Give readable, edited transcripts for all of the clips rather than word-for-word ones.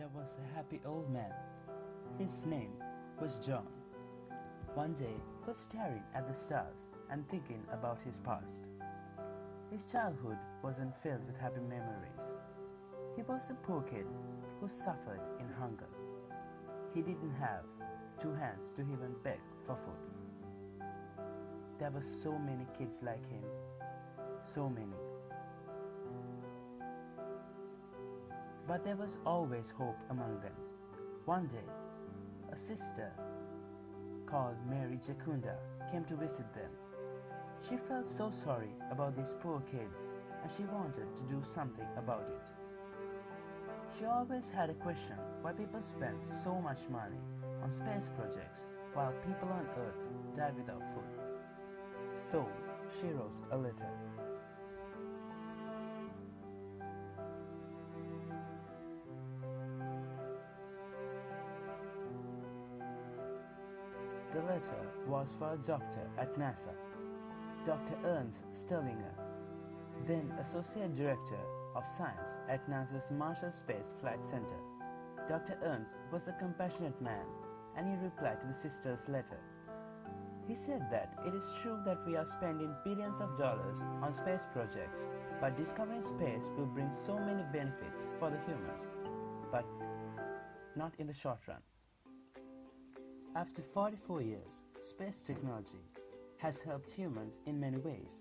There was a happy old man. His name was John. One day he was staring at the stars and thinking about his past. His childhood wasn't filled with happy memories. He was a poor kid who suffered in hunger. He didn't have two hands to even beg for food. There were so many kids like him, so many. But there was always hope among them. One day, a sister called Mary Jacunda came to visit them. She felt so sorry about these poor kids and she wanted to do something about it. She always had a question why people spend so much money on space projects while people on Earth die without food. So she wrote a letter. The letter was for a doctor at NASA, Dr. Ernst Sterlinger, then Associate Director of Science at NASA's Marshall Space Flight Center. Dr. Ernst was a compassionate man, and he replied to the sister's letter. He said that it is true that we are spending billions of dollars on space projects, but discovering space will bring so many benefits for the humans, but not in the short run. After 44 years, space technology has helped humans in many ways.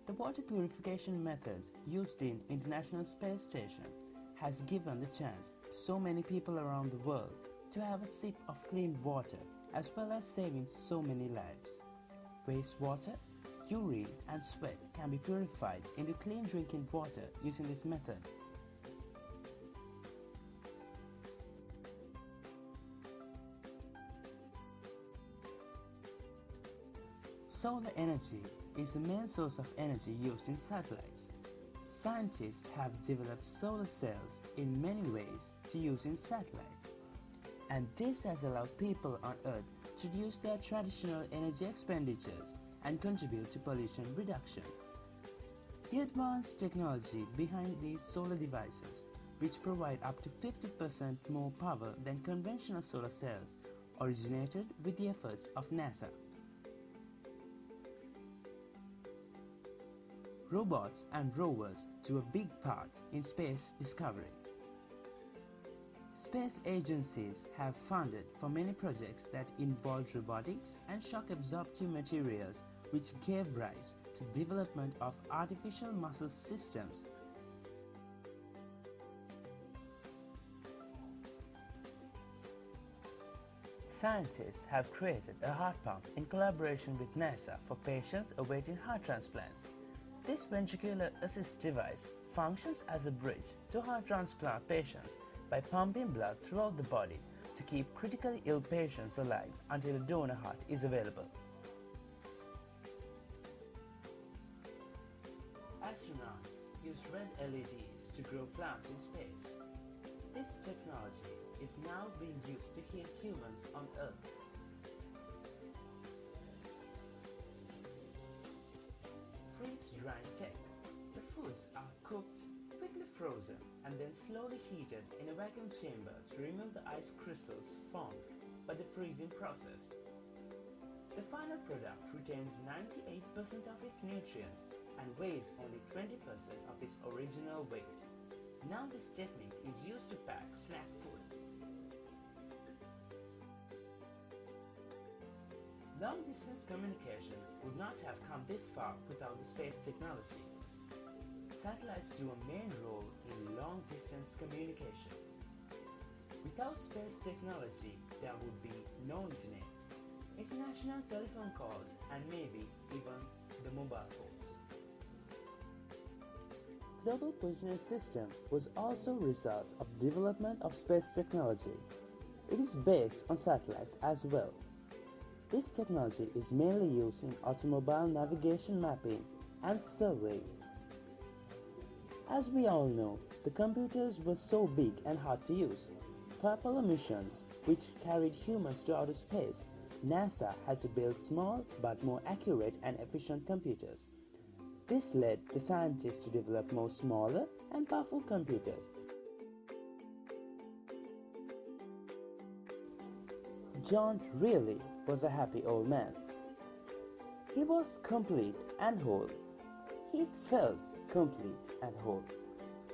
The water purification methods used in International Space Station has given the chance to so many people around the world to have a sip of clean water, as well as saving so many lives. Wastewater, urine and sweat can be purified into clean drinking water using this method. Solar energy is the main source of energy used in satellites. Scientists have developed solar cells in many ways to use in satellites, and this has allowed people on Earth to reduce their traditional energy expenditures and contribute to pollution reduction. The advanced technology behind these solar devices, which provide up to 50% more power than conventional solar cells, originated with the efforts of NASA. Robots and rovers do a big part in space discovery. Space agencies have funded for many projects that involved robotics and shock-absorptive materials, which gave rise to the development of artificial muscle systems. Scientists have created a heart pump in collaboration with NASA for patients awaiting heart transplants. This ventricular assist device functions as a bridge to heart transplant patients by pumping blood throughout the body to keep critically ill patients alive until a donor heart is available. Astronauts use red LEDs to grow plants in space. This technology is now being used to heat humans on Earth. Freeze-drying tech. The foods are cooked, quickly frozen, and then slowly heated in a vacuum chamber to remove the ice crystals formed by the freezing process. The final product retains 98% of its nutrients and weighs only 20% of its original weight. Now this technique is used to pack snack food. Long-distance communication would not have come this far without the space technology. Satellites do a main role in long-distance communication. Without space technology, there would be no internet, international telephone calls, and maybe even the mobile phones. Global positioning system was also a result of the development of space technology. It is based on satellites as well. This technology is mainly used in automobile navigation mapping and surveying. As we all know, the computers were so big and hard to use. For Apollo missions, which carried humans to outer space, NASA had to build small but more accurate and efficient computers. This led the scientists to develop more smaller and powerful computers. John really was a happy old man. He was complete and whole. He felt complete and whole.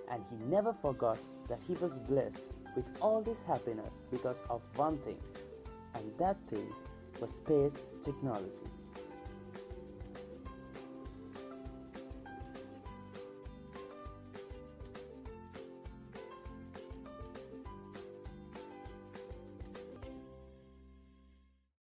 And he never forgot that he was blessed with all this happiness because of one thing, and that thing was space technology.